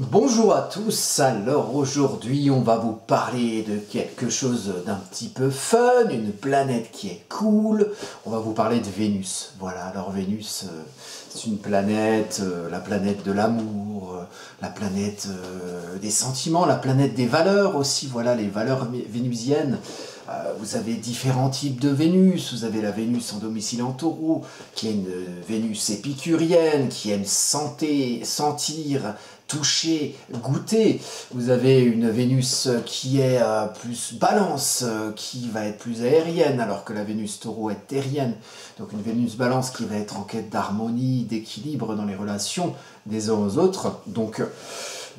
Bonjour à tous, alors aujourd'hui on va vous parler de quelque chose d'un petit peu fun, une planète qui est cool, on va vous parler de Vénus. Voilà, alors Vénus c'est une planète, la planète de l'amour, la planète des sentiments, la planète des valeurs aussi, voilà les valeurs vénusiennes. Vous avez différents types de Vénus, vous avez la Vénus en domicile en taureau, qui est une Vénus épicurienne, qui aime sentir, toucher, goûter. Vous avez une Vénus qui est plus balance, qui va être plus aérienne, alors que la Vénus taureau est terrienne. Donc une Vénus balance qui va être en quête d'harmonie, d'équilibre dans les relations des uns aux autres. Donc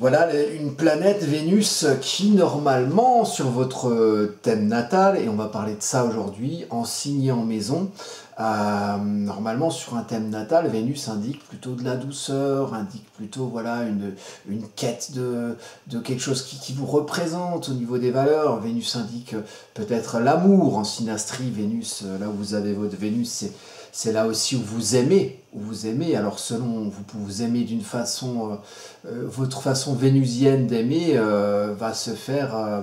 voilà une planète Vénus qui normalement sur votre thème natal, et on va parler de ça aujourd'hui, en signe et en maison, normalement sur un thème natal, Vénus indique plutôt de la douceur, indique plutôt voilà, une quête de quelque chose qui vous représente au niveau des valeurs. Vénus indique peut-être l'amour en synastrie. Vénus, là où vous avez votre Vénus, c'est là aussi où vous aimez. Alors selon, vous aimez d'une façon, votre façon vénusienne d'aimer va se faire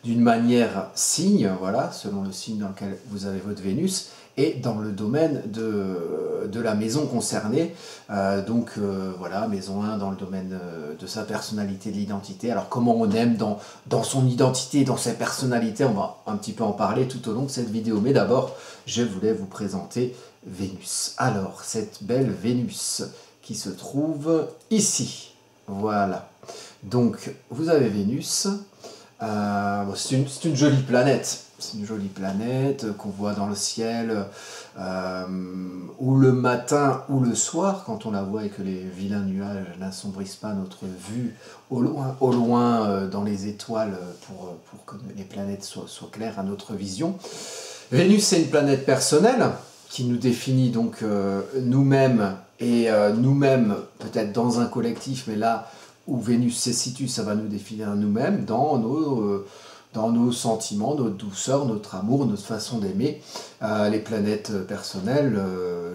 d'une manière signe, voilà, selon le signe dans lequel vous avez votre Vénus, et dans le domaine de la maison concernée. Voilà, maison 1 dans le domaine de sa personnalité, de l'identité. Alors comment on aime dans son identité, dans sa personnalité, on va un petit peu en parler tout au long de cette vidéo. Mais d'abord, je voulais vous présenter Vénus. Alors, cette belle Vénus qui se trouve ici. Voilà. Donc, vous avez Vénus. C'est une jolie planète. C'est une jolie planète qu'on voit dans le ciel, ou le matin ou le soir, quand on la voit et que les vilains nuages n'assombrissent pas notre vue au loin dans les étoiles pour que les planètes soient claires à notre vision. Vénus, c'est une planète personnelle qui nous définit donc nous-mêmes, et nous-mêmes peut-être dans un collectif, mais là où Vénus se situe, ça va nous définir nous-mêmes dans nos sentiments, notre douceur, notre amour, notre façon d'aimer. Les planètes personnelles,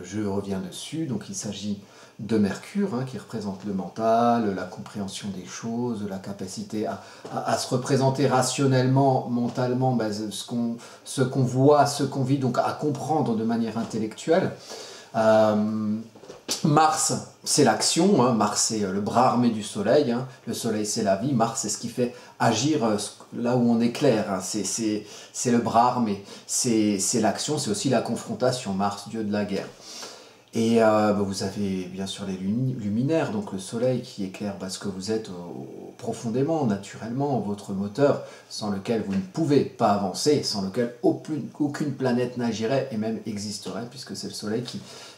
je reviens dessus, donc il s'agit de Mercure, qui représente le mental, la compréhension des choses, la capacité à se représenter rationnellement, mentalement, ce qu'on voit, ce qu'on vit, donc à comprendre de manière intellectuelle. Mars, c'est l'action, Mars c'est le bras armé du Soleil, le Soleil c'est la vie, Mars c'est ce qui fait agir là où on est clair, c'est le bras armé, c'est l'action, c'est aussi la confrontation, Mars, dieu de la guerre. Et vous avez bien sûr les luminaires, donc le Soleil qui éclaire ce que vous êtes profondément, naturellement, votre moteur, sans lequel vous ne pouvez pas avancer, sans lequel aucune planète n'agirait et même existerait, puisque c'est le Soleil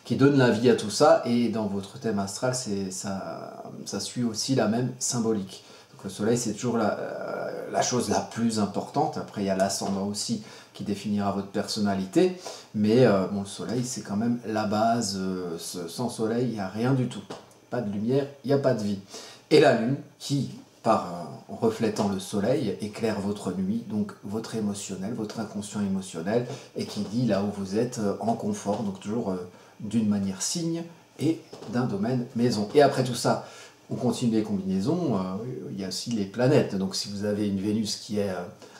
qui donne la vie à tout ça, et dans votre thème astral, ça suit aussi la même symbolique. Donc le Soleil, c'est toujours la chose la plus importante. Après, il y a l'ascendant aussi qui définira votre personnalité, mais le Soleil, c'est quand même la base. Sans Soleil, il n'y a rien du tout. Pas de lumière, il n'y a pas de vie. Et la Lune, qui, en reflétant le Soleil, éclaire votre nuit, donc votre émotionnel, votre inconscient émotionnel, et qui dit là où vous êtes en confort, donc toujours d'une manière signe et d'un domaine maison. Et après tout ça, on continue les combinaisons, il y a aussi les planètes. Donc si vous avez une Vénus qui est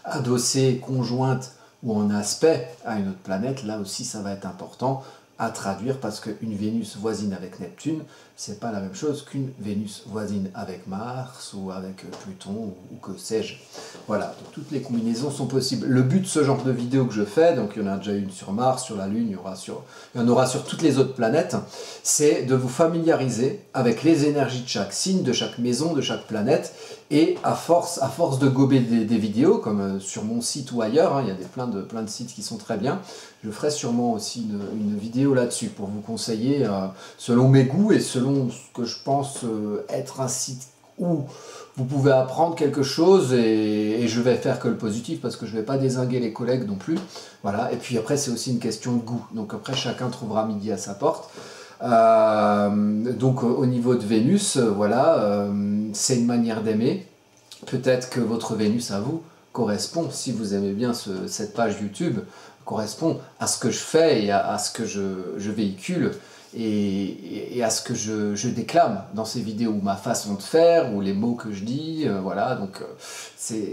adossée, conjointe ou en aspect à une autre planète, là aussi ça va être important à traduire, parce qu'une Vénus voisine avec Neptune, c'est pas la même chose qu'une Vénus voisine avec Mars ou avec Pluton ou que sais-je. Voilà, donc toutes les combinaisons sont possibles. Le but de ce genre de vidéo que je fais, donc il y en a déjà une sur Mars, sur la Lune, il y en aura sur toutes les autres planètes, c'est de vous familiariser avec les énergies de chaque signe, de chaque maison, de chaque planète, et à force de gober des vidéos, comme sur mon site ou ailleurs, il y a plein de sites qui sont très bien, je ferai sûrement aussi une vidéo là-dessus pour vous conseiller, selon mes goûts et selon ce que je pense être un site où vous pouvez apprendre quelque chose, et je vais faire que le positif, parce que je ne vais pas dézinguer les collègues non plus. Voilà. Et puis après, c'est aussi une question de goût. Donc après, chacun trouvera midi à sa porte. Donc au niveau de Vénus, voilà, c'est une manière d'aimer. Peut-être que votre Vénus à vous correspond, si vous aimez bien cette page YouTube, correspond à ce que je fais et à ce que je véhicule. et à ce que je déclame dans ces vidéos, ou ma façon de faire, ou les mots que je dis, voilà, donc c'est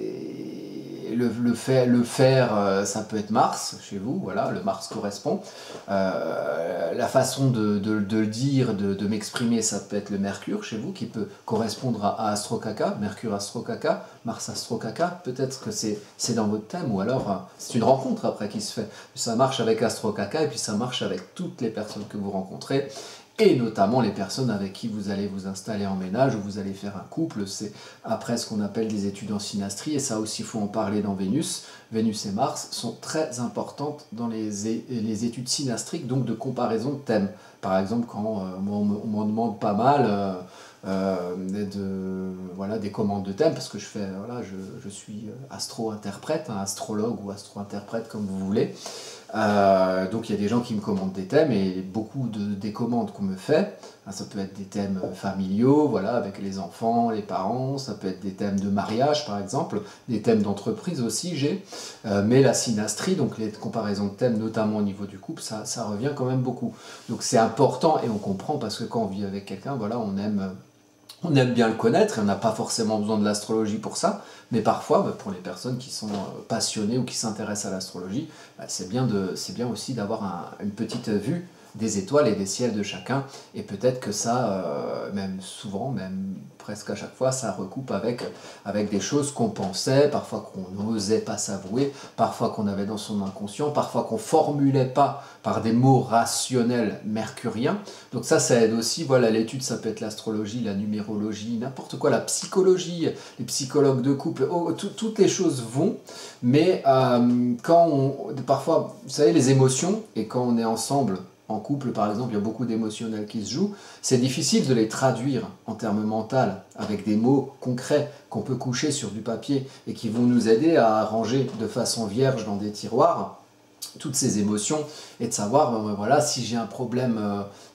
le faire, ça peut être Mars chez vous, voilà, le Mars correspond. La façon de le dire, de m'exprimer, ça peut être le Mercure chez vous, qui peut correspondre à Astro Caca, Mercure Astro Caca, Mars Astro Caca, peut-être que c'est dans votre thème, ou alors c'est une rencontre après qui se fait. Ça marche avec Astro Caca, et puis ça marche avec toutes les personnes que vous rencontrez, et notamment les personnes avec qui vous allez vous installer en ménage, ou vous allez faire un couple. C'est après ce qu'on appelle des études en synastrie, et ça aussi il faut en parler dans Vénus. Vénus et Mars sont très importantes dans les études synastriques, donc de comparaison de thèmes. Par exemple, quand on m'en demande pas mal voilà, des commandes de thèmes, parce que voilà, je suis astro-interprète, astrologue ou astro-interprète comme vous voulez. Donc il y a des gens qui me commandent des thèmes, et beaucoup des commandes qu'on me fait, ça peut être des thèmes familiaux, voilà, avec les enfants, les parents, ça peut être des thèmes de mariage par exemple, des thèmes d'entreprise aussi mais la synastrie, donc les comparaisons de thèmes, notamment au niveau du couple, ça revient quand même beaucoup. Donc c'est important, et on comprend, parce que quand on vit avec quelqu'un, voilà, on aime bien le connaître, et on n'a pas forcément besoin de l'astrologie pour ça, mais parfois, pour les personnes qui sont passionnées ou qui s'intéressent à l'astrologie, c'est bien aussi d'avoir une petite vue des étoiles et des ciels de chacun, et peut-être que ça, même souvent, même presque à chaque fois, ça recoupe avec des choses qu'on pensait, parfois qu'on n'osait pas s'avouer, parfois qu'on avait dans son inconscient, parfois qu'on formulait pas par des mots rationnels mercuriens. Donc ça aide aussi, voilà, l'étude, ça peut être l'astrologie, la numérologie, n'importe quoi, la psychologie, les psychologues de couple, toutes les choses vont, mais parfois, vous savez, les émotions, et quand on est ensemble, en couple par exemple, il y a beaucoup d'émotionnels qui se jouent, c'est difficile de les traduire en termes mentaux avec des mots concrets qu'on peut coucher sur du papier et qui vont nous aider à ranger de façon vierge dans des tiroirs toutes ces émotions, et de savoir, voilà, si j'ai un problème,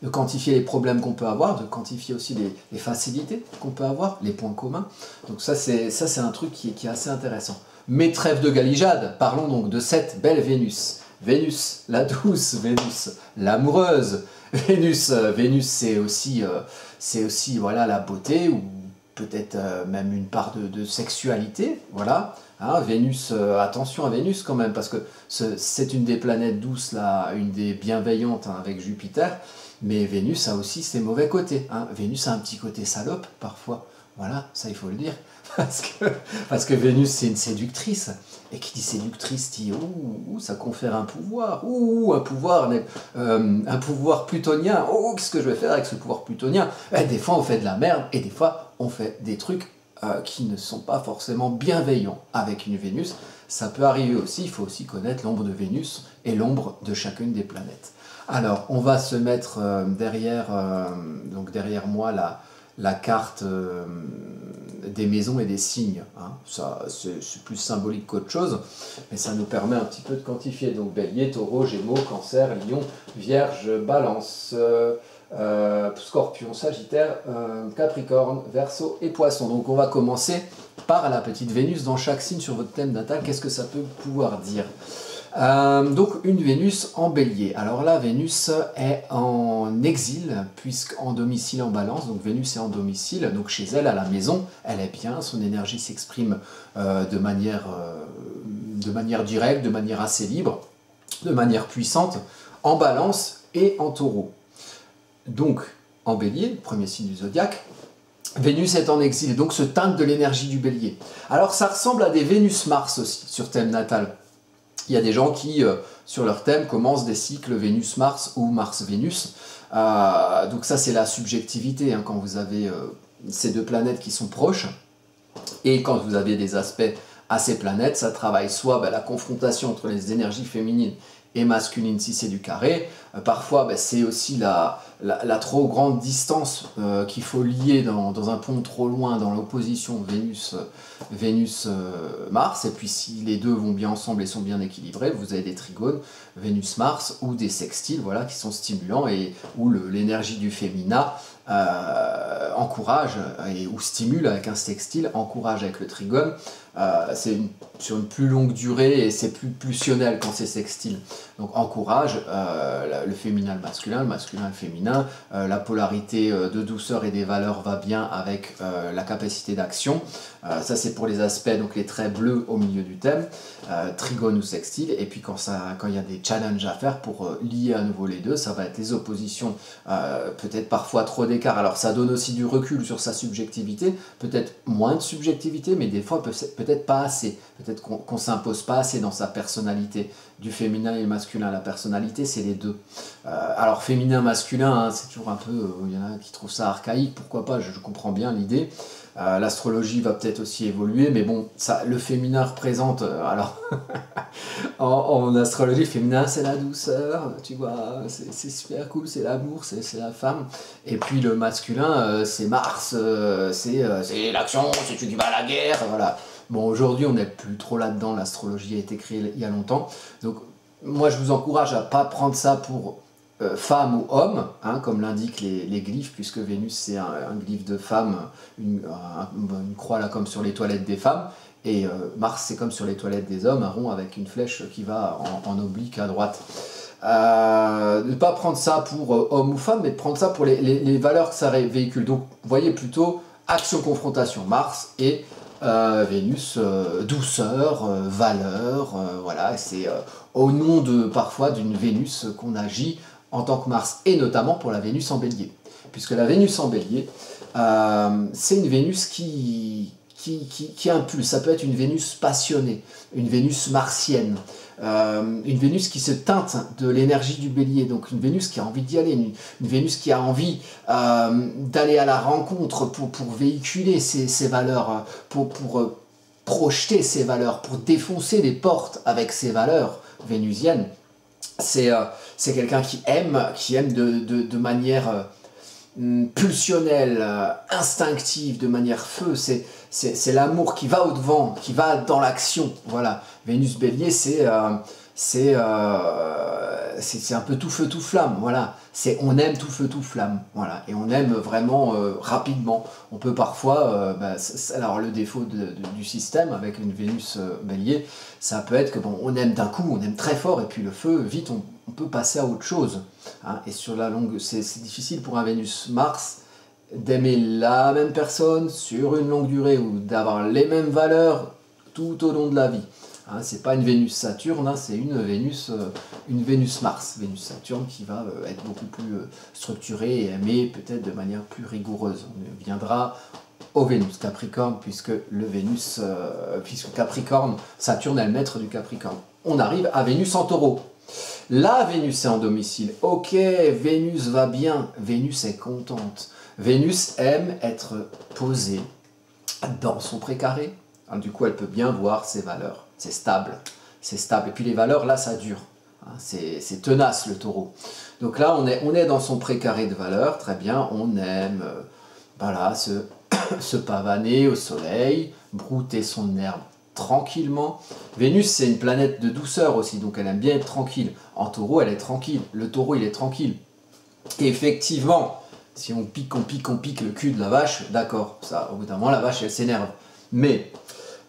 de quantifier les problèmes qu'on peut avoir, de quantifier aussi les facilités qu'on peut avoir, les points communs. Donc ça c'est un truc qui est assez intéressant. Mais trêve de galijade, parlons donc de cette belle Vénus. Vénus, la douce, Vénus, l'amoureuse. Vénus, c'est aussi voilà, la beauté, ou peut-être même une part de sexualité, voilà. Hein, Vénus, attention à Vénus quand même, parce que c'est une des planètes douces, là, une des bienveillantes, hein, avec Jupiter, mais Vénus a aussi ses mauvais côtés. Hein. Vénus a un petit côté salope, parfois, voilà, ça il faut le dire, parce que Vénus c'est une séductrice, et qui dit séductrice dit ça confère un pouvoir, un pouvoir plutonien, qu'est-ce que je vais faire avec ce pouvoir plutonien? Des fois on fait de la merde, et des fois on fait des trucs qui ne sont pas forcément bienveillants avec une Vénus. Ça peut arriver aussi, il faut aussi connaître l'ombre de Vénus et l'ombre de chacune des planètes. Alors on va se mettre derrière moi la carte des maisons et des signes. Hein. Ça, c'est plus symbolique qu'autre chose, mais ça nous permet un petit peu de quantifier. Donc Bélier, Taureau, Gémeaux, Cancer, Lion, Vierge, Balance, Scorpion, Sagittaire, Capricorne, Verseau et Poisson. Donc on va commencer par la petite Vénus dans chaque signe sur votre thème natal. Qu'est-ce que ça peut pouvoir dire? Donc une Vénus en Bélier. Alors là, Vénus est en exil, puisqu'en domicile en Balance. Donc Vénus est en domicile, donc chez elle, à la maison, elle est bien, son énergie s'exprime de manière directe, de manière assez libre, de manière puissante, en Balance et en Taureau. Donc en Bélier, premier signe du zodiaque, Vénus est en exil, donc se teinte de l'énergie du Bélier. Alors ça ressemble à des Vénus-Mars aussi, sur thème natal. Il y a des gens qui, sur leur thème, commencent des cycles Vénus-Mars ou Mars-Vénus. Donc ça, c'est la subjectivité, hein, quand vous avez ces deux planètes qui sont proches. Et quand vous avez des aspects à ces planètes, ça travaille soit la confrontation entre les énergies féminines et masculines si c'est du carré. Parfois, c'est aussi la trop grande distance qu'il faut lier dans un pont trop loin, dans l'opposition Vénus-Mars. Et puis si les deux vont bien ensemble et sont bien équilibrés, vous avez des trigones Vénus-Mars ou des sextiles, voilà, qui sont stimulants, et où l'énergie du féminin encourage ou stimule avec un sextile, encourage avec le trigone. C'est sur une plus longue durée et c'est plus pulsionnel quand c'est sextile. Donc encourage le féminin, le masculin le féminin. La polarité de douceur et des valeurs va bien avec la capacité d'action. Ça c'est pour les aspects, donc les traits bleus au milieu du thème, trigone ou sextile. Et puis quand il y a des challenges à faire pour lier à nouveau les deux, ça va être les oppositions, peut-être parfois trop d'écart. Alors ça donne aussi du recul sur sa subjectivité, peut-être moins de subjectivité, mais des fois peut-être pas assez. Peut-être qu'on s'impose pas assez dans sa personnalité. Du féminin et le masculin, la personnalité, c'est les deux. Alors féminin, masculin, hein, c'est toujours un peu... Il y en a qui trouvent ça archaïque, pourquoi pas, je comprends bien l'idée. L'astrologie va peut-être aussi évoluer, mais bon, ça, le féminin représente... alors, en astrologie, le féminin, c'est la douceur, tu vois, c'est super cool, c'est l'amour, c'est la femme. Et puis le masculin, c'est Mars, c'est l'action, c'est tu qui vas à la guerre, voilà. Bon, aujourd'hui, on n'est plus trop là-dedans, l'astrologie a été créée il y a longtemps. Donc, moi, je vous encourage à ne pas prendre ça pour femme ou homme, hein, comme l'indiquent les glyphes, puisque Vénus, c'est un glyphe de femme, une croix là, comme sur les toilettes des femmes, et Mars, c'est comme sur les toilettes des hommes, un rond avec une flèche qui va en oblique à droite. Ne pas prendre ça pour homme ou femme, mais de prendre ça pour les valeurs que ça véhicule. Donc, vous voyez plutôt action-confrontation, Mars et Vénus, douceur, valeur, voilà, c'est au nom parfois d'une Vénus qu'on agit en tant que Mars, et notamment pour la Vénus en Bélier, puisque la Vénus en Bélier, c'est une Vénus qui impulse. Ça peut être une Vénus passionnée, une Vénus martienne, une Vénus qui se teinte de l'énergie du Bélier, donc une Vénus qui a envie d'y aller, une Vénus qui a envie d'aller à la rencontre pour véhiculer ses valeurs, pour projeter ses valeurs, pour défoncer les portes avec ses valeurs vénusiennes. C'est quelqu'un qui aime de manière pulsionnelle, instinctive, de manière feu. C'est l'amour qui va au-devant, qui va dans l'action. Voilà. Vénus Bélier, c'est un peu tout feu, tout flamme. Voilà. On aime tout feu, tout flamme. Voilà. Et on aime vraiment rapidement. On peut parfois... alors, le défaut du système avec une Vénus Bélier, ça peut être que bon, on aime d'un coup, on aime très fort, et puis le feu, vite, on peut passer à autre chose. Hein. Et sur la longue... C'est difficile pour un Vénus-Mars d'aimer la même personne sur une longue durée ou d'avoir les mêmes valeurs tout au long de la vie. Hein, c'est pas une Vénus-Saturne, hein, c'est une Vénus-Mars. Vénus-Saturne qui va être beaucoup plus structurée et aimée peut-être de manière plus rigoureuse. On viendra au Vénus Capricorne, puisque Capricorne, Saturne est le maître du Capricorne. On arrive à Vénus en Taureau. Là, Vénus est en domicile. Ok, Vénus va bien, Vénus est contente. Vénus aime être posée dans son précaré. Alors, du coup, elle peut bien voir ses valeurs. C'est stable. C'est stable. Et puis les valeurs, là, ça dure. Hein, c'est tenace, le Taureau. Donc là, on est dans son précaré de valeurs. Très bien. On aime voilà, se pavaner au soleil, brouter son herbe tranquillement. Vénus, c'est une planète de douceur aussi. Donc elle aime bien être tranquille. En Taureau, elle est tranquille. Le Taureau, il est tranquille. Et effectivement... Si on pique le cul de la vache, d'accord, ça, au bout d'un moment, la vache, elle s'énerve. Mais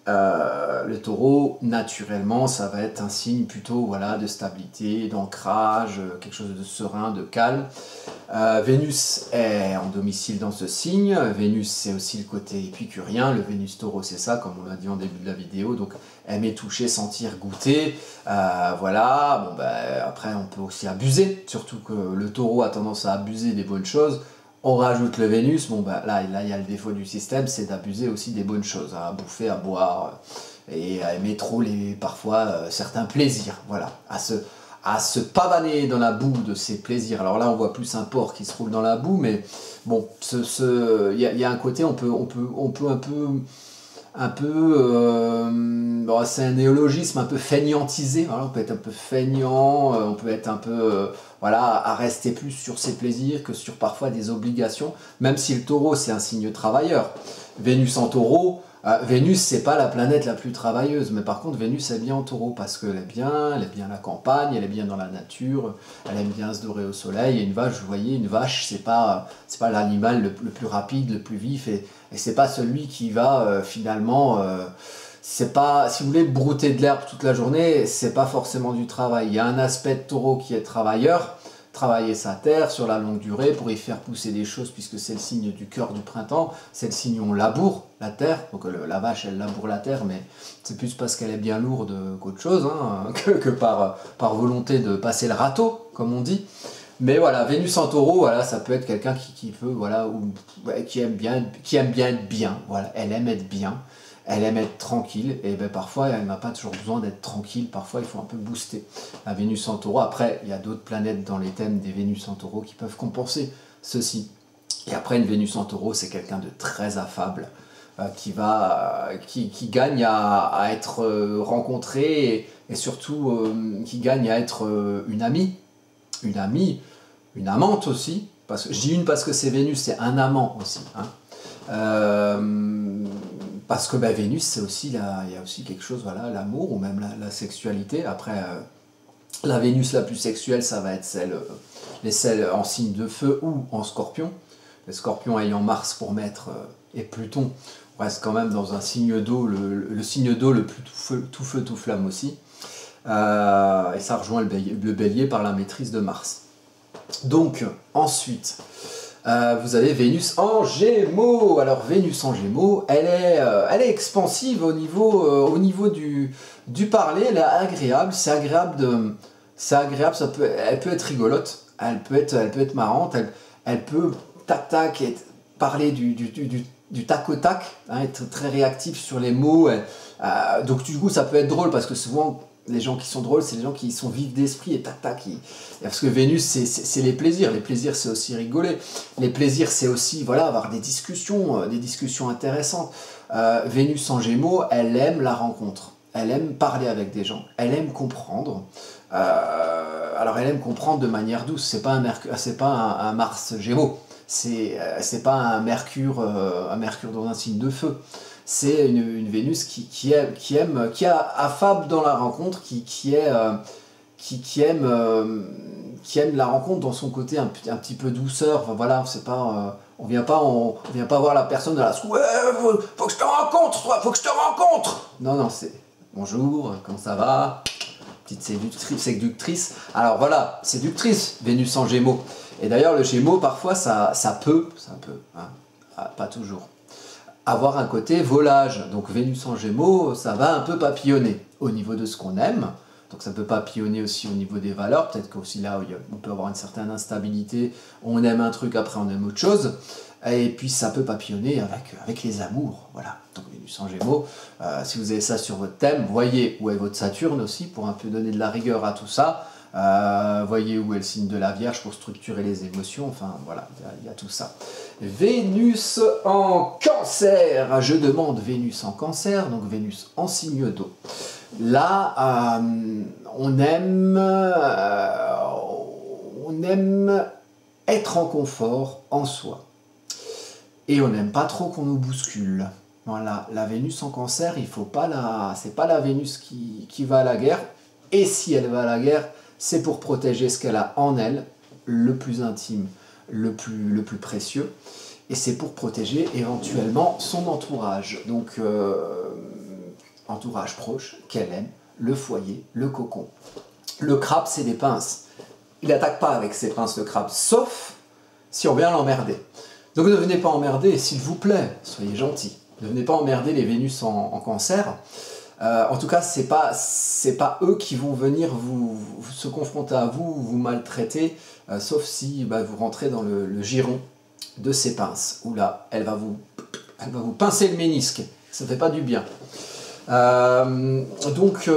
le Taureau, naturellement, ça va être un signe plutôt voilà, de stabilité, d'ancrage, quelque chose de serein, de calme. Vénus est en domicile dans ce signe. Vénus, c'est aussi le côté épicurien. Le Vénus-Taureau, c'est ça, comme on l'a dit en début de la vidéo. Donc, aimer, toucher, sentir, goûter. Voilà. Bon, après, on peut aussi abuser. Surtout que le Taureau a tendance à abuser des bonnes choses. On rajoute le Vénus, bon là il y a le défaut du système, c'est d'abuser aussi des bonnes choses, à bouffer, à boire, et à aimer trop parfois certains plaisirs, voilà, à se pavaner dans la boue de ces plaisirs. Alors là on voit plus un porc qui se roule dans la boue, mais bon, il y a un côté, on peut un peu bon, c'est un néologisme un peu feignantisé, voilà, on peut être un peu feignant, on peut être un peu voilà, à rester plus sur ses plaisirs que sur parfois des obligations, même si le Taureau c'est un signe travailleur. Vénus en taureau, Vénus, c'est pas la planète la plus travailleuse, mais par contre, Vénus est bien en taureau parce qu'elle elle est bien la campagne, elle est bien dans la nature, elle aime bien se dorer au soleil. Et une vache, vous voyez, une vache, c'est pas l'animal le plus rapide, le plus vif, et c'est pas celui qui va finalement. C'est pas, si vous voulez, brouter de l'herbe toute la journée, c'est pas forcément du travail. Il y a un aspect de taureau qui est travailleur, travailler sa terre sur la longue durée pour y faire pousser des choses, puisque c'est le signe du cœur du printemps, c'est le signe où on laboure la terre, donc la vache elle laboure la terre, mais c'est plus parce qu'elle est bien lourde qu'autre chose, hein, que par volonté de passer le râteau, comme on dit. Mais voilà, Vénus en taureau, voilà, ça peut être quelqu'un qui peut, voilà, ouais, qui aime bien être bien, voilà, elle aime être bien. Elle aime être tranquille, et ben parfois elle n'a pas toujours besoin d'être tranquille, parfois il faut un peu booster. La Vénus en taureau, après il y a d'autres planètes dans les thèmes des Vénus en taureau qui peuvent compenser ceci. Et après une Vénus en taureau, c'est quelqu'un de très affable, qui gagne à être rencontré, et surtout qui gagne à être une amie, une amante aussi, parce que, je dis une parce que c'est Vénus, c'est un amant aussi, hein. Parce que bah, Vénus, c'est aussi il y a aussi quelque chose, voilà, l'amour ou même la sexualité. Après, la Vénus la plus sexuelle, ça va être celles en signe de feu ou en scorpion. Les scorpions ayant Mars pour maître et Pluton, on reste quand même dans un signe d'eau, le signe d'eau le plus tout feu, tout flamme aussi. Et ça rejoint le bélier par la maîtrise de Mars. Donc, ensuite... vous avez Vénus en Gémeaux. Alors Vénus en Gémeaux, elle est expansive au niveau du parler, elle est agréable, elle peut être rigolote, elle peut être marrante, elle peut tac parler du tac au tac, hein, être très réactif sur les mots. Donc du coup ça peut être drôle parce que souvent les gens qui sont drôles, c'est les gens qui sont vifs d'esprit et tac. Parce que Vénus, c'est les plaisirs. Les plaisirs, c'est aussi rigoler. Les plaisirs, c'est aussi voilà, avoir des discussions intéressantes. Vénus en Gémeaux, elle aime la rencontre. Elle aime parler avec des gens. Elle aime comprendre. Alors, elle aime comprendre de manière douce. C'est pas un Mars Gémeaux. C'est pas un Mercure dans un signe de feu. C'est une Vénus qui est affable dans la rencontre, qui aime la rencontre dans son côté un petit peu douceur. Enfin, voilà, c'est pas, on vient pas voir la personne de la ouais, faut que je te rencontre, toi, faut que je te rencontre. Non, c'est bonjour, comment ça va, petite séductrice. Alors voilà, séductrice, Vénus en Gémeaux. Et d'ailleurs, le Gémeaux, parfois, ça peut, hein, pas toujours, avoir un côté volage. Donc Vénus en Gémeaux, ça va un peu papillonner au niveau de ce qu'on aime. Donc ça peut papillonner aussi au niveau des valeurs. Peut-être qu'aussi là, on peut avoir une certaine instabilité. On aime un truc, après on aime autre chose. Et puis ça peut papillonner avec les amours. Voilà. Donc Vénus en Gémeaux, si vous avez ça sur votre thème, voyez où est votre Saturne aussi, pour un peu donner de la rigueur à tout ça. Voyez où est le signe de la Vierge pour structurer les émotions. Enfin voilà, il y a tout ça. Vénus en Cancer. Je demande Vénus en Cancer, donc Vénus en signe d'eau. Là, on aime être en confort en soi. Et on n'aime pas trop qu'on nous bouscule. Voilà, la Vénus en Cancer, c'est pas la Vénus qui va à la guerre. Et si elle va à la guerre, c'est pour protéger ce qu'elle a en elle, le plus intime, le plus précieux. Et c'est pour protéger éventuellement son entourage. Donc, entourage proche, qu'elle aime, le foyer, le cocon. Le crabe, c'est des pinces. Il n'attaque pas avec ses pinces, le crabe, sauf si on vient l'emmerder. Donc ne venez pas emmerder, s'il vous plaît, soyez gentils. Ne venez pas emmerder les Vénus en Cancer. En tout cas, c'est pas eux qui vont venir se confronter à vous, vous maltraiter, sauf si vous rentrez dans le giron de ces pinces, où là, elle va vous pincer le ménisque. Ça ne fait pas du bien. Donc,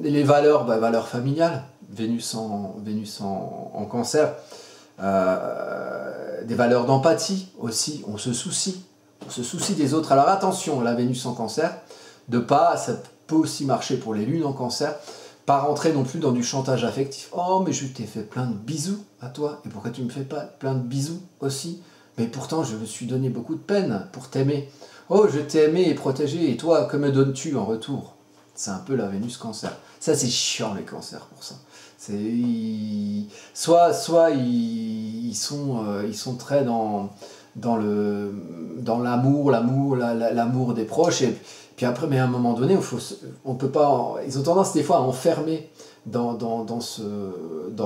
les valeurs, valeurs familiales, Vénus en Cancer, des valeurs d'empathie aussi, on se soucie des autres. Alors attention, la Vénus en Cancer, ça peut aussi marcher pour les lunes en Cancer, pas rentrer non plus dans du chantage affectif. Oh, mais je t'ai fait plein de bisous à toi, et pourquoi tu me fais pas plein de bisous aussi? mais pourtant je me suis donné beaucoup de peine pour t'aimer. Oh, je t'ai aimé et protégé, et toi, que me donnes-tu en retour? C'est un peu la Vénus Cancer. Ça, c'est chiant les cancers pour ça. Soit ils sont très dans l'amour des proches, et puis après, mais à un moment donné, on peut pas, ils ont tendance des fois à enfermer dans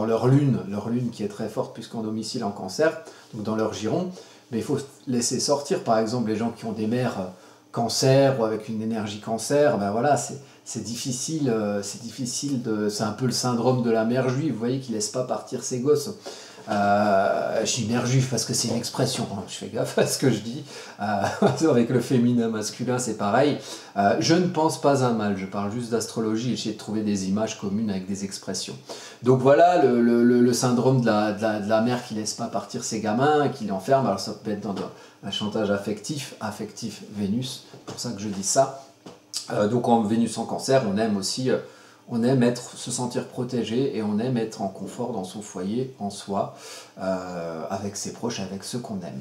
leur lune qui est très forte puisqu'en domicile en Cancer, donc dans leur giron, mais il faut laisser sortir. Par exemple, les gens qui ont des mères Cancer ou avec une énergie Cancer, ben voilà, c'est difficile, c'est un peu le syndrome de la mère juive, vous voyez, qui laisse pas partir ses gosses. Je dis mère juive parce que c'est une expression, hein, je fais gaffe à ce que je dis. Avec le féminin masculin, c'est pareil. Je ne pense pas un mal, je parle juste d'astrologie et j'essaie de trouver des images communes avec des expressions. Donc voilà le syndrome de la mère qui laisse pas partir ses gamins, qui l'enferme. Alors ça peut être dans un chantage affectif Vénus, c'est pour ça que je dis ça. Donc en Vénus en Cancer, on aime aussi, on aime se sentir protégé et on aime être en confort dans son foyer, en soi, avec ses proches, avec ceux qu'on aime.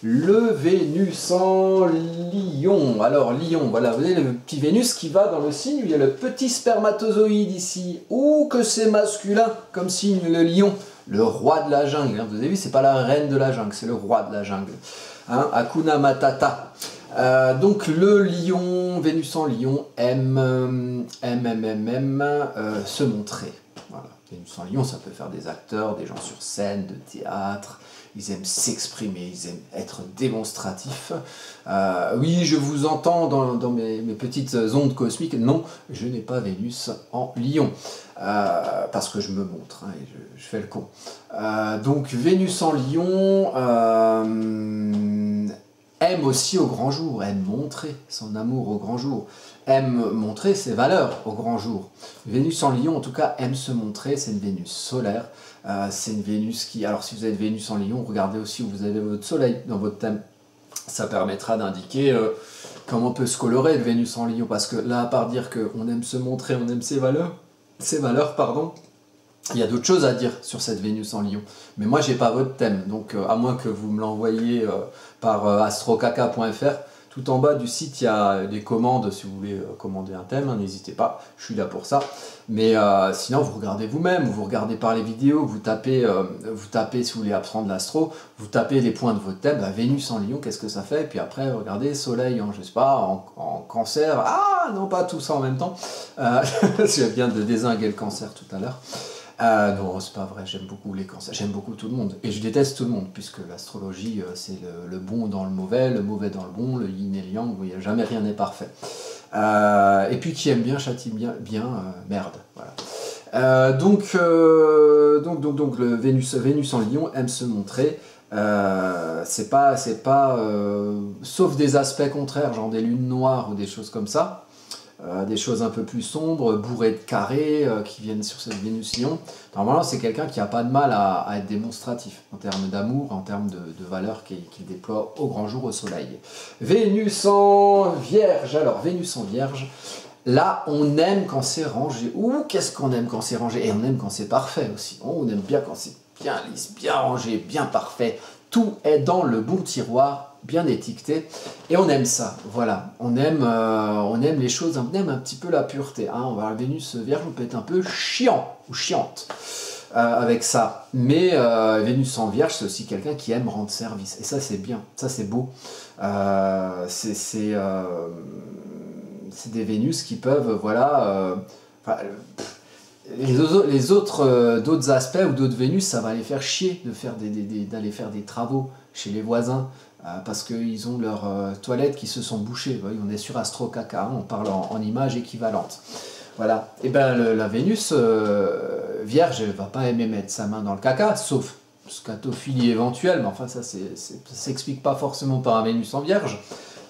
Le Vénus en Lion. Alors Lion, voilà, vous avez le petit Vénus qui va dans le signe où il y a le petit spermatozoïde ici. Ouh, que c'est masculin comme signe, le Lion. Le roi de la jungle. Hein. Vous avez vu, c'est pas la reine de la jungle, c'est le roi de la jungle. Hein, Hakuna Matata. Donc le lion, Vénus en lion, aime se montrer. Voilà. Vénus en lion, ça peut faire des acteurs, des gens sur scène, de théâtre. Ils aiment s'exprimer, ils aiment être démonstratifs. Oui, je vous entends dans mes petites ondes cosmiques. Non, je n'ai pas Vénus en lion. Parce que je me montre, hein, et je fais le con. Donc Vénus en lion... aime aussi au grand jour, aime montrer son amour au grand jour, aime montrer ses valeurs au grand jour. Vénus en lion, en tout cas, aime se montrer, c'est une Vénus solaire, c'est une Vénus qui... Alors si vous avez Vénus en lion, regardez aussi où vous avez votre soleil dans votre thème. Ça permettra d'indiquer comment peut se colorer le Vénus en lion, parce que là, à part dire qu'on aime se montrer, on aime ses valeurs, il y a d'autres choses à dire sur cette Vénus en lion. Mais moi, j'ai pas votre thème. Donc, à moins que vous me l'envoyiez par astrocaca.fr, tout en bas du site, il y a des commandes si vous voulez commander un thème. Hein, n'hésitez pas, je suis là pour ça. Mais sinon, vous regardez vous-même, vous regardez par les vidéos, vous tapez si vous voulez apprendre l'astro, vous tapez les points de votre thème, bah, Vénus en lion, qu'est-ce que ça fait? Et puis après, regardez Soleil en, je sais pas, en Cancer. Ah, non, pas tout ça en même temps. Je viens de dézinguer le Cancer tout à l'heure. Non, c'est pas vrai, j'aime beaucoup les cancers, j'aime beaucoup tout le monde. Et je déteste tout le monde, puisque l'astrologie, c'est le bon dans le mauvais dans le bon, le yin et le yang, où jamais rien n'est parfait. Et puis qui aime bien, châtie bien, merde. Voilà. Donc le Vénus en lion aime se montrer. C'est pas sauf des aspects contraires, genre des lunes noires ou des choses comme ça. Des choses un peu plus sombres, bourrées de carrés qui viennent sur cette Vénus Lion. Normalement, c'est quelqu'un qui n'a pas de mal à être démonstratif en termes d'amour, en termes de valeurs qu'il déploie au grand jour au soleil. Vénus en Vierge. Alors, Vénus en Vierge, là, on aime quand c'est rangé. Ouh, qu'est-ce qu'on aime quand c'est rangé? Et on aime quand c'est parfait aussi. On aime bien quand c'est bien lisse, bien rangé, bien parfait. Tout est dans le bon tiroir, bien étiqueté, et on aime ça, voilà, on aime les choses, on aime un petit peu la pureté, hein. On va la Vénus Vierge, on peut être un peu chiant, ou chiante, avec ça, mais Vénus en Vierge, c'est aussi quelqu'un qui aime rendre service, et ça c'est bien, ça c'est beau, c'est des Vénus qui peuvent, voilà, d'autres aspects ou d'autres Vénus, ça va les faire chier d'aller faire des travaux chez les voisins parce qu'ils ont leurs toilettes qui se sont bouchées. Voyez, on est sur AstroCaca, hein, on parle en images équivalentes. Voilà. Et bien la Vénus Vierge, elle ne va pas aimer mettre sa main dans le caca, sauf scatophilie éventuelle, mais enfin ça s'explique pas forcément par un Vénus en Vierge.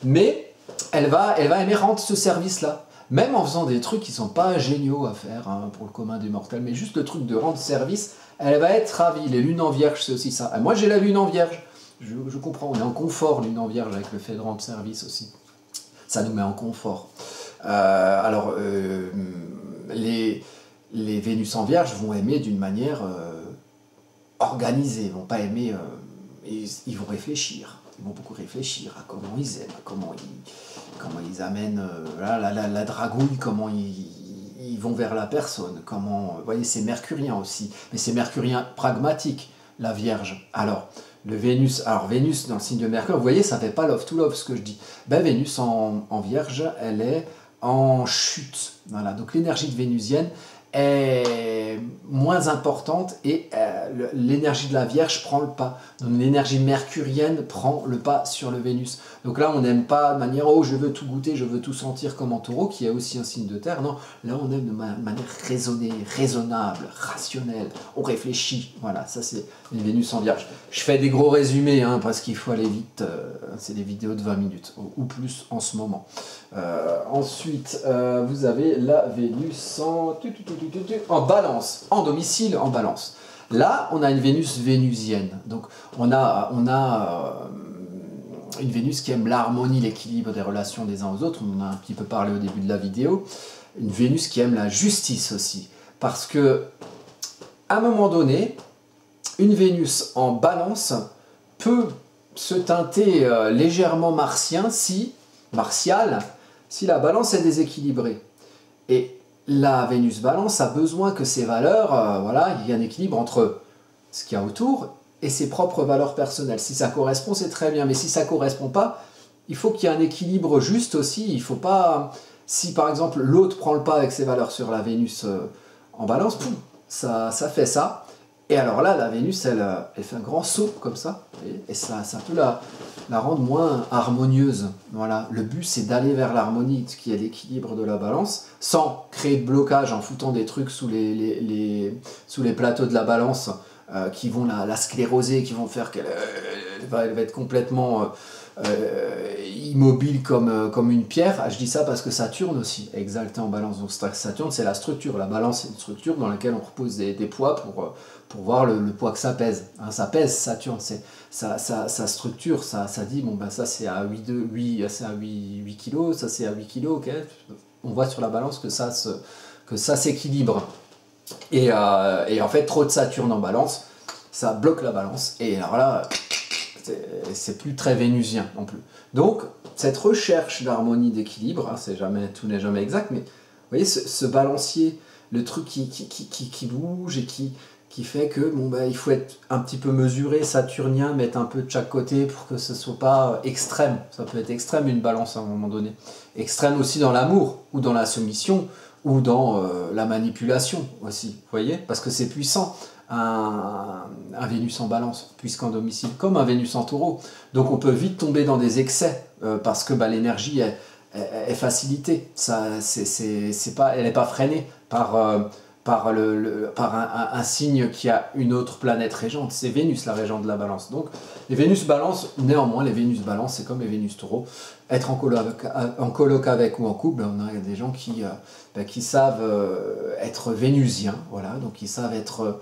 Mais elle va aimer rendre ce service-là. Même en faisant des trucs qui ne sont pas géniaux à faire hein, pour le commun des mortels, mais juste le truc de rendre service, elle va être ravie. Les lunes en Vierge, c'est aussi ça. Et moi, j'ai la lune en Vierge. Je comprends, on est en confort, lune en Vierge, avec le fait de rendre service aussi. Ça nous met en confort. Les Vénus en Vierge vont aimer d'une manière organisée. Ils ne vont pas aimer ils vont réfléchir. Ils vont beaucoup réfléchir à comment ils aiment, à comment ils amènent la dragouille, comment ils vont vers la personne. Comment, vous voyez, c'est mercurien aussi, mais c'est mercurien pragmatique, la Vierge. Alors, Vénus dans le signe de Mercure, vous voyez, ça ne fait pas love to love ce que je dis. Ben, Vénus en Vierge, elle est en chute. Voilà, donc l'énergie de vénusienne est moins importante et l'énergie de la Vierge prend le pas. Donc l'énergie mercurienne prend le pas sur le Vénus. Donc là, on n'aime pas de manière « oh, je veux tout goûter, je veux tout sentir comme en taureau », qui est aussi un signe de terre. Non, là, on aime de manière raisonnée, raisonnable, rationnelle. On réfléchit. Voilà, ça, c'est une Vénus en Vierge. Je fais des gros résumés, hein, parce qu'il faut aller vite. C'est des vidéos de 20 minutes, ou plus en ce moment. Ensuite, vous avez la Vénus en Balance, en domicile, en Balance. Là, on a une Vénus vénusienne. Donc, on a une Vénus qui aime l'harmonie, l'équilibre des relations des uns aux autres. On en a un petit peu parlé au début de la vidéo. Une Vénus qui aime la justice aussi. Parce que, à un moment donné, une Vénus en Balance peut se teinter légèrement martial, si la Balance est déséquilibrée. Et la Vénus Balance a besoin que ses valeurs, il y ait un équilibre entre ce qu'il y a autour et ses propres valeurs personnelles. Si ça correspond, c'est très bien, mais si ça ne correspond pas, il faut qu'il y ait un équilibre juste aussi. Il faut pas, si par exemple l'autre prend le pas avec ses valeurs sur la Vénus en Balance, ça fait ça. Et alors là, la Vénus, elle fait un grand saut comme ça, et ça peut la rendre moins harmonieuse. Voilà. Le but, c'est d'aller vers l'harmonie, qui est l'équilibre de la Balance, sans créer de blocage en foutant des trucs sous les plateaux de la Balance qui vont la scléroser, qui vont faire qu'elle va être complètement immobile comme une pierre. Je dis ça parce que Saturne aussi est exalté en Balance. Donc Saturne, c'est la structure. La Balance, c'est une structure dans laquelle on repose des poids pour voir le poids que ça pèse. Hein, ça pèse, Saturne, sa structure, ça dit, bon, ben, ça c'est à 8 kg, ça c'est à 8 kg, ok. On voit sur la Balance que ça s'équilibre. Et en fait, trop de Saturne en Balance, ça bloque la Balance. Et alors là, c'est plus très vénusien non plus. Donc, cette recherche d'harmonie, d'équilibre, hein, tout n'est jamais exact, mais vous voyez, ce balancier, le truc qui bouge et qui fait que il faut être un petit peu mesuré, saturnien, mettre un peu de chaque côté pour que ce ne soit pas extrême. Ça peut être extrême une Balance à un moment donné. Extrême aussi dans l'amour, ou dans la soumission, ou dans la manipulation aussi, vous voyez, parce que c'est puissant. Un Vénus en Balance, puisqu'en domicile, comme un Vénus en Taureau. Donc on peut vite tomber dans des excès, parce que l'énergie est facilitée. Elle n'est pas freinée par un signe qui a une autre planète régente. C'est Vénus, la régente de la Balance. Donc les Vénus Balance, néanmoins, les Vénus Balance, c'est comme les Vénus Taureau. Être en coloc avec ou en couple, on a des gens qui savent être vénusiens, voilà, donc ils savent être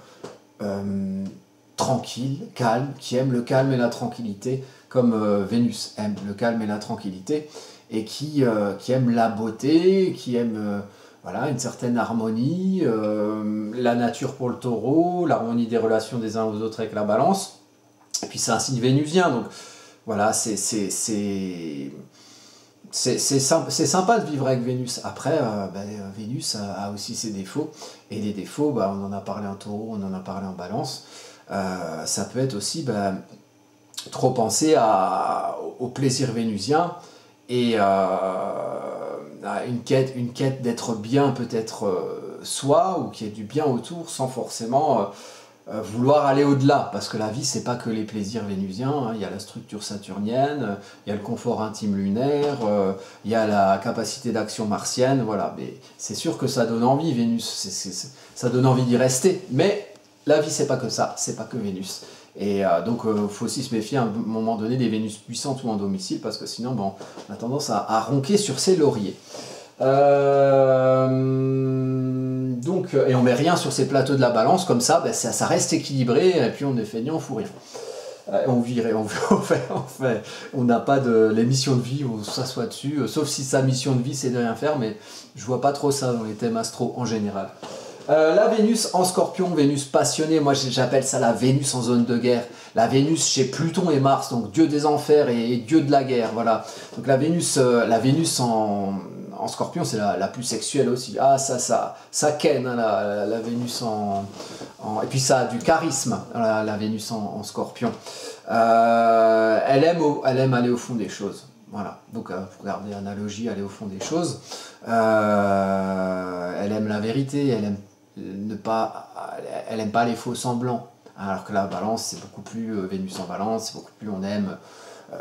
tranquilles, calmes, qui aiment le calme et la tranquillité, comme Vénus aime le calme et la tranquillité, et qui aiment la beauté, qui aiment une certaine harmonie, la nature pour le Taureau, l'harmonie des relations des uns aux autres avec la Balance, et puis c'est un signe vénusien, donc voilà, c'est sympa de vivre avec Vénus. Après, Vénus a aussi ses défauts. Et les défauts, on en a parlé en Taureau, on en a parlé en Balance. Ça peut être aussi trop penser au plaisir vénusien et à une quête d'être bien peut-être soi, ou qu'il y ait du bien autour, sans forcément vouloir aller au-delà, parce que la vie, c'est pas que les plaisirs vénusiens, hein. Il y a la structure saturnienne, il y a le confort intime lunaire, il y a la capacité d'action martienne, voilà. Mais c'est sûr que ça donne envie, Vénus, ça donne envie d'y rester, mais la vie, c'est pas que ça, c'est pas que Vénus. Et donc, faut aussi se méfier à un moment donné des Vénus puissantes ou en domicile, parce que sinon, on a tendance à ronquer sur ses lauriers. Et on met rien sur ces plateaux de la Balance, comme ça, ça reste équilibré, et puis on est feignant, on fout rien. On n'a pas l'émission de vie où on s'assoit dessus, sauf si sa mission de vie c'est de rien faire, mais je vois pas trop ça dans les thèmes astro en général. La Vénus en Scorpion, Vénus passionnée, moi j'appelle ça la Vénus en zone de guerre. La Vénus chez Pluton et Mars, donc dieu des enfers et dieu de la guerre, voilà. Donc la Vénus en Scorpion, c'est la plus sexuelle aussi. Ah, ça ken, hein, la Vénus et puis ça a du charisme, la Vénus en Scorpion. Elle aime aller au fond des choses. Voilà, donc pour garder l'analogie, aller au fond des choses. Elle aime la vérité, elle aime pas les faux semblants. Alors que la Balance, c'est beaucoup plus Vénus en Balance, c'est beaucoup plus on aime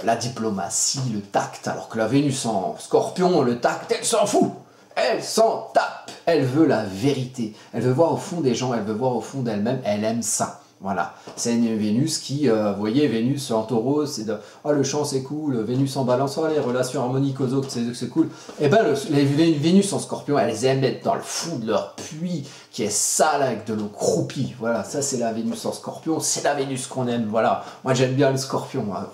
la diplomatie, le tact. Alors que la Vénus en Scorpion, le tact, elle s'en fout. Elle s'en tape. Elle veut la vérité. Elle veut voir au fond des gens, elle veut voir au fond d'elle-même. Elle aime ça. Voilà, c'est une Vénus qui, vous voyez, Vénus en Taureau, c'est de « oh le chant c'est cool », Vénus en Balance, oh les relations harmoniques aux autres c'est cool. Et ben les Vénus en Scorpion, elles aiment être dans le fond de leur puits qui est sale avec de l'eau croupie. Voilà, ça c'est la Vénus en Scorpion, c'est la Vénus qu'on aime, voilà. Moi j'aime bien le Scorpion, hein.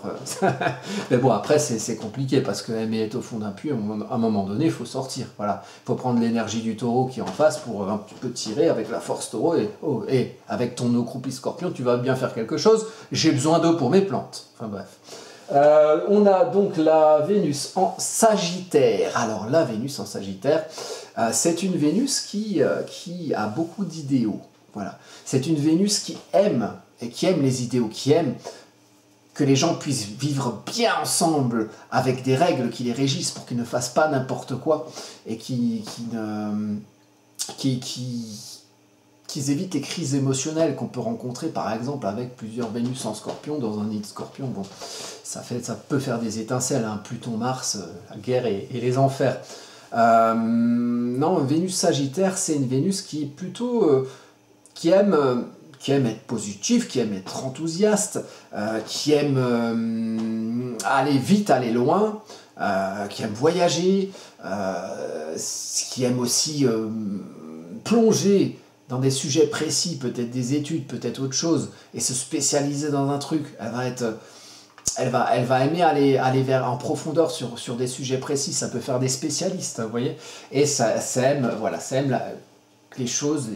Mais bon après c'est compliqué parce que aimer être au fond d'un puits, à un moment donné il faut sortir, voilà. Il faut prendre l'énergie du Taureau qui est en face pour un petit peu tirer avec la force Taureau et avec ton eau croupie Scorpion, tu vas bien faire quelque chose, j'ai besoin d'eau pour mes plantes. Enfin bref. On a donc la Vénus en Sagittaire. Alors la Vénus en Sagittaire, c'est une Vénus qui a beaucoup d'idéaux. Voilà. C'est une Vénus qui aime les idéaux, qui aime que les gens puissent vivre bien ensemble avec des règles qui les régissent pour qu'ils ne fassent pas n'importe quoi et qu'ils évitent les crises émotionnelles qu'on peut rencontrer par exemple avec plusieurs Vénus en Scorpion dans un nid de Scorpion. Bon, ça peut faire des étincelles, hein. Pluton, Mars, la guerre et les enfers. Non, Vénus Sagittaire, c'est une Vénus qui est plutôt qui aime être positive, qui aime être enthousiaste, qui aime aller vite, aller loin, qui aime voyager, qui aime aussi plonger dans des sujets précis, peut-être des études, peut-être autre chose, et se spécialiser dans un truc. Elle va aimer aller vers en profondeur sur des sujets précis. Ça peut faire des spécialistes, vous voyez. Et ça aime les choses.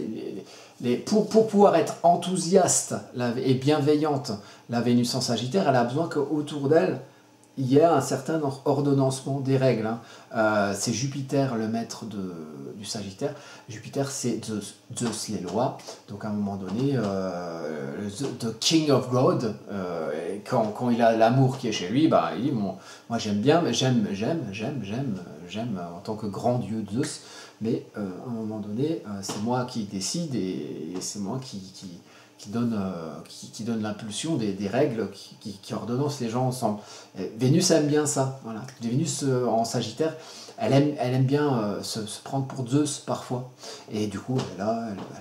Pour pouvoir être enthousiaste et bienveillante, la Vénus en Sagittaire, elle a besoin qu'autour d'elle, il y a un certain ordonnancement des règles. Hein. C'est Jupiter, le maître du Sagittaire. Jupiter, c'est Zeus, les lois. Donc à un moment donné, the King of God, quand il a l'amour qui est chez lui, bah, il dit bon, moi j'aime bien, mais j'aime en tant que grand dieu Zeus. Mais à un moment donné, c'est moi qui décide et c'est moi qui donne l'impulsion des règles qui ordonnancent les gens ensemble. Et Vénus aime bien ça. Voilà. Vénus en Sagittaire, elle aime bien se prendre pour Zeus parfois. Et du coup, elle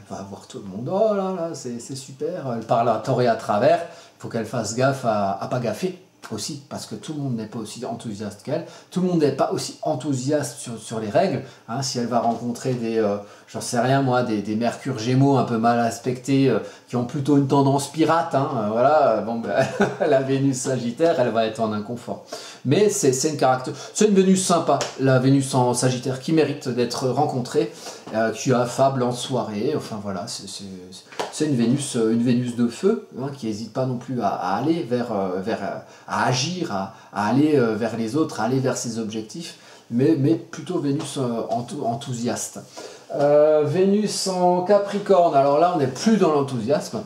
va voir tout le monde. Oh là là, c'est super. Elle parle à tort et à travers. Il faut qu'elle fasse gaffe à pas gaffer aussi, parce que tout le monde n'est pas aussi enthousiaste qu'elle, tout le monde n'est pas aussi enthousiaste sur les règles, hein. Si elle va rencontrer j'en sais rien moi, des mercures gémeaux un peu mal aspectés, qui ont plutôt une tendance pirate, hein, voilà, bon, ben, la Vénus Sagittaire, elle va être en inconfort. Mais c'est une Vénus sympa, la Vénus en Sagittaire, qui mérite d'être rencontrée, qui a affable en soirée, enfin voilà, c'est une Vénus de feu, hein, qui n'hésite pas non plus à aller à agir, à aller vers les autres, à aller vers ses objectifs, mais plutôt Vénus enthousiaste. Vénus en Capricorne, alors là on n'est plus dans l'enthousiasme,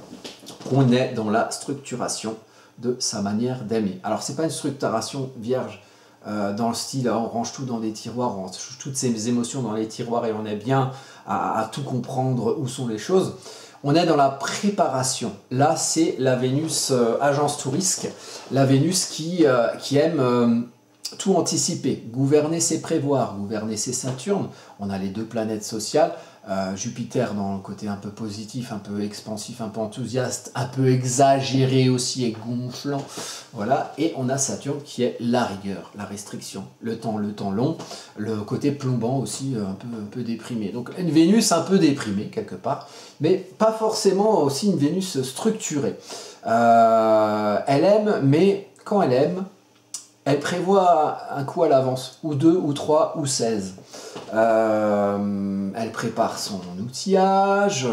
on est dans la structuration de sa manière d'aimer. Alors c'est pas une structuration vierge, dans le style on range tout dans des tiroirs, on range toutes ses émotions dans les tiroirs et on est bien à tout comprendre où sont les choses. On est dans la préparation. Là, c'est la Vénus agence tout risque, la Vénus qui aime tout anticiper, gouverner c'est prévoir, gouverner c'est Saturne. On a les deux planètes sociales, Jupiter dans le côté un peu positif, un peu expansif, un peu enthousiaste, un peu exagéré aussi et gonflant. Voilà, et on a Saturne qui est la rigueur, la restriction, le temps long, le côté plombant aussi un peu déprimé. Donc une Vénus un peu déprimée quelque part, mais pas forcément aussi une Vénus structurée. Elle aime, mais quand elle aime, Elle prévoit un coup à l'avance, ou 2, ou 3, ou 16. Elle prépare son outillage,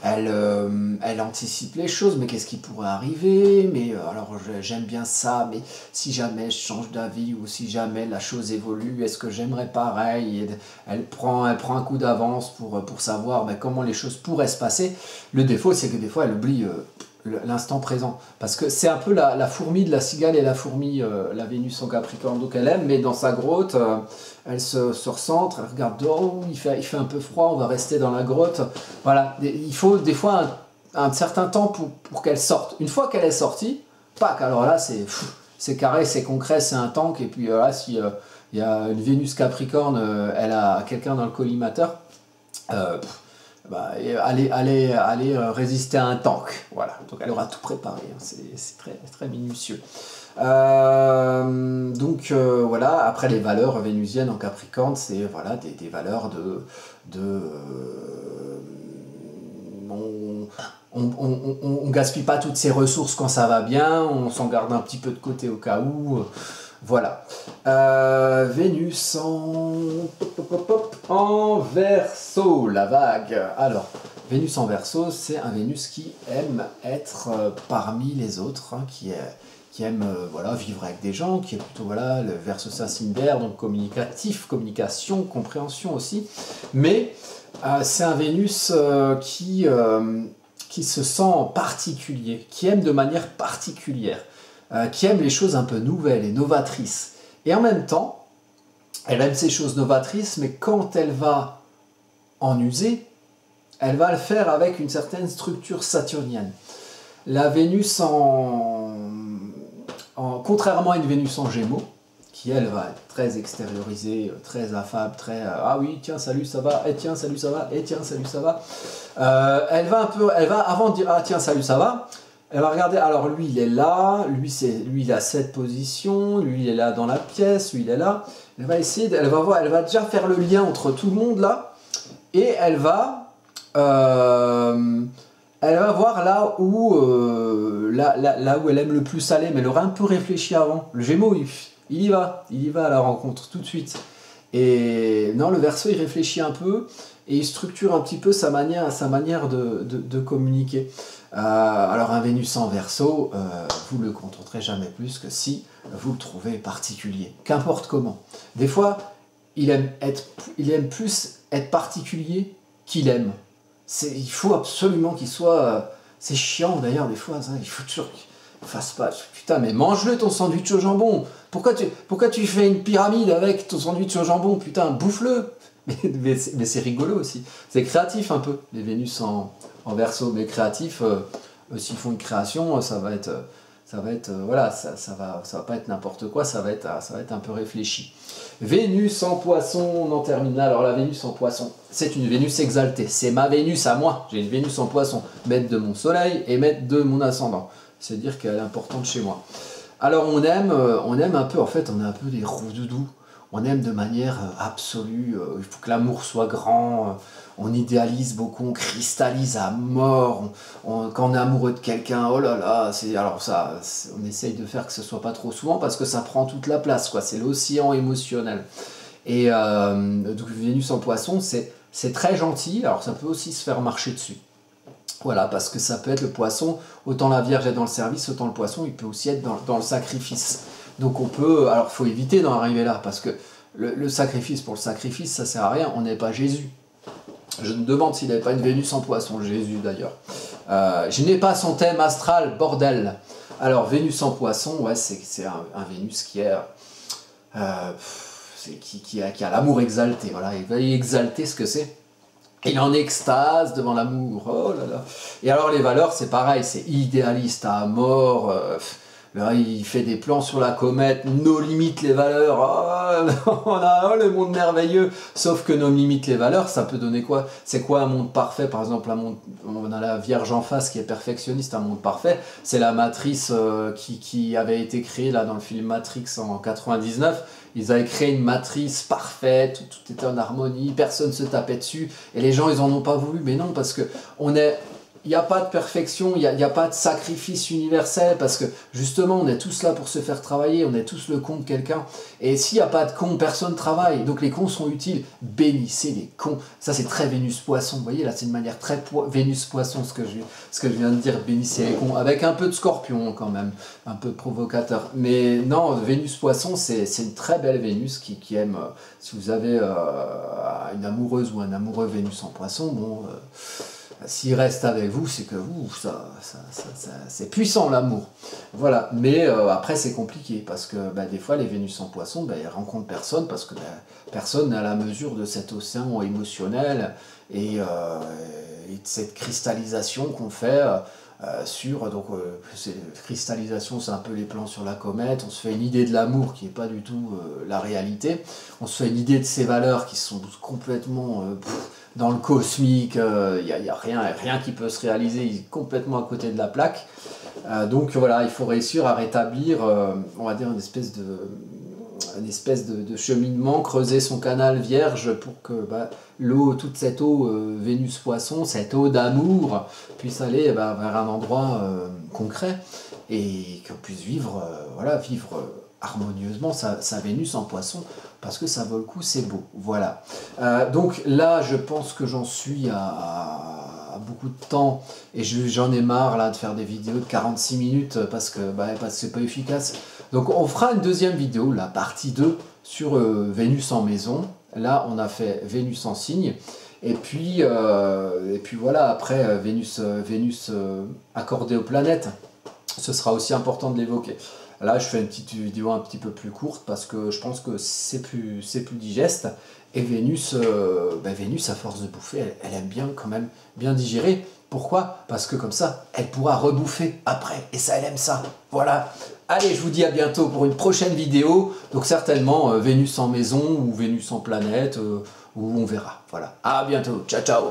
elle anticipe les choses, mais qu'est-ce qui pourrait arriver, mais alors j'aime bien ça, mais si jamais je change d'avis, ou si jamais la chose évolue, est-ce que j'aimerais pareil? Et elle prend un coup d'avance pour savoir comment les choses pourraient se passer. Le défaut, c'est que des fois, elle oublie l'instant présent. Parce que c'est un peu la fourmi de la cigale et la fourmi, la Vénus en Capricorne. Donc elle aime, mais dans sa grotte, elle se recentre, elle regarde dehors, il fait un peu froid, on va rester dans la grotte. Voilà, il faut des fois un certain temps pour qu'elle sorte. Une fois qu'elle est sortie, pac, alors là c'est carré, c'est concret, c'est un tank. Et puis là, si il y a une Vénus Capricorne, elle a quelqu'un dans le collimateur, aller résister à un tank. Voilà, donc elle aura tout préparé, hein. C'est très, très minutieux. Voilà, après les valeurs vénusiennes en Capricorne, c'est voilà, des valeurs on gaspille pas toutes ses ressources quand ça va bien, on s'en garde un petit peu de côté au cas où. Voilà. Vénus en Verseau, la vague. Alors, Vénus en Verseau, c'est un Vénus qui aime être parmi les autres, hein, qui aime voilà, vivre avec des gens, qui est plutôt voilà, le Verseau c'est un signe d'air, donc communicatif, communication, compréhension aussi. Mais c'est un Vénus qui se sent particulier, qui aime de manière particulière. Qui aime les choses un peu nouvelles et novatrices. Et en même temps, elle aime ces choses novatrices, mais quand elle va en user, elle va le faire avec une certaine structure saturnienne. La Vénus contrairement à une Vénus en Gémeaux, qui elle va être très extériorisée, très affable, très ah oui tiens salut ça va, et tiens salut ça va, et tiens salut ça va. Elle va avant de dire ah tiens salut ça va. Elle va regarder, alors lui il est là, lui il a cette position, lui il est là dans la pièce, lui il est là. Elle va essayer, elle va déjà faire le lien entre tout le monde là, et elle va voir là où elle aime le plus aller, mais elle aurait un peu réfléchi avant. Le Gémeaux, il y va à la rencontre tout de suite. Et non, le Verseau il réfléchit un peu et il structure un petit peu sa manière de communiquer. Alors un Vénus en Verseau, vous ne le contenterez jamais plus que si vous le trouvez particulier, qu'importe comment. Des fois, il aime plus être particulier qu'il aime. Il faut absolument qu'il soit... c'est chiant d'ailleurs des fois, ça, il faut toujours qu'il fasse pas... Putain, mais mange-le ton sandwich au jambon. Pourquoi tu fais une pyramide avec ton sandwich au jambon? Putain, bouffe-le. Mais c'est rigolo aussi. C'est créatif un peu, les Vénus en Verseau, mais créatif, s'ils font une création, ça va être voilà, ça va pas être n'importe quoi, ça va être un peu réfléchi. Vénus en Poisson, on en termine là. Alors la Vénus en Poisson, c'est une Vénus exaltée, c'est ma Vénus à moi. J'ai une Vénus en Poisson, maître de mon soleil et maître de mon ascendant. C'est dire qu'elle est importante chez moi. Alors on aime un peu, en fait, on est un peu des roux-doudous. On aime de manière absolue, il faut que l'amour soit grand, on idéalise beaucoup, on cristallise à mort, quand on est amoureux de quelqu'un, oh là là, on essaye de faire que ce soit pas trop souvent parce que ça prend toute la place, quoi. C'est l'océan émotionnel. Et donc Vénus en Poisson, c'est très gentil, alors ça peut aussi se faire marcher dessus. Voilà, parce que ça peut être le Poisson, autant la Vierge est dans le service, autant le Poisson, il peut aussi être dans le sacrifice. Donc on peut, alors il faut éviter d'en arriver là, parce que le sacrifice pour le sacrifice, ça sert à rien, on n'est pas Jésus. Je me demande s'il n'avait pas une Vénus en Poisson, Jésus d'ailleurs. Je n'ai pas son thème astral, bordel. Alors Vénus en Poisson, ouais, c'est un Vénus qui a l'amour exalté, voilà, il va y exalter ce que c'est. Il est en extase devant l'amour, oh là là. Et alors les valeurs, c'est pareil, c'est idéaliste à mort. Là, il fait des plans sur la comète, nos limites les valeurs, on a le monde merveilleux, sauf que nos limites les valeurs, ça peut donner quoi? C'est quoi un monde parfait? Par exemple, on a la Vierge en face qui est perfectionniste, un monde parfait, c'est la matrice qui avait été créée là dans le film Matrix en 99, ils avaient créé une matrice parfaite, tout était en harmonie, personne se tapait dessus, et les gens ils en ont pas voulu, mais non, parce que on est il n'y a pas de perfection, il n'y a pas de sacrifice universel, parce que justement, on est tous là pour se faire travailler, on est tous le con de quelqu'un. Et s'il n'y a pas de con, personne ne travaille. Donc les cons sont utiles. Bénissez les cons. Ça, c'est très Vénus-Poisson. Vous voyez, là, c'est une manière très Vénus-Poisson, ce que je viens de dire, bénissez les cons. Avec un peu de Scorpion, quand même. Un peu provocateur. Mais non, Vénus-Poisson, c'est une très belle Vénus qui aime... si vous avez une amoureuse ou un amoureux Vénus en Poisson, bon... s'il reste avec vous, c'est que c'est puissant l'amour. Voilà, mais après c'est compliqué parce que des fois les Vénus en Poisson, ils rencontrent personne parce que personne n'a la mesure de cet océan émotionnel et de cette cristallisation qu'on fait cristallisation, c'est un peu les plans sur la comète. On se fait une idée de l'amour qui n'est pas du tout la réalité. On se fait une idée de ses valeurs qui sont complètement dans le cosmique. Il n'y a rien qui peut se réaliser. Il est complètement à côté de la plaque. Donc voilà, il faut réussir à rétablir, on va dire, une espèce de cheminement, creuser son canal vierge pour que l'eau, toute cette eau Vénus-Poisson, cette eau d'amour puisse aller vers un endroit concret et qu'on puisse vivre harmonieusement sa Vénus en Poisson, parce que ça vaut le coup, c'est beau. Voilà. Donc là, je pense que j'en suis à beaucoup de temps et j'en ai marre là de faire des vidéos de 46 minutes parce que c'est pas efficace. Donc on fera une deuxième vidéo, la partie 2, sur Vénus en maison. Là, on a fait Vénus en signe. Et puis voilà, après Vénus accordée aux planètes, ce sera aussi important de l'évoquer. Là, je fais une petite vidéo un petit peu plus courte parce que je pense que c'est plus digeste. Et Vénus, à force de bouffer, elle aime bien quand même bien digérer. Pourquoi? Parce que comme ça, elle pourra rebouffer après. Et ça, elle aime ça. Voilà. Allez, je vous dis à bientôt pour une prochaine vidéo. Donc certainement Vénus en maison ou Vénus en planète, où on verra. Voilà. À bientôt. Ciao, ciao.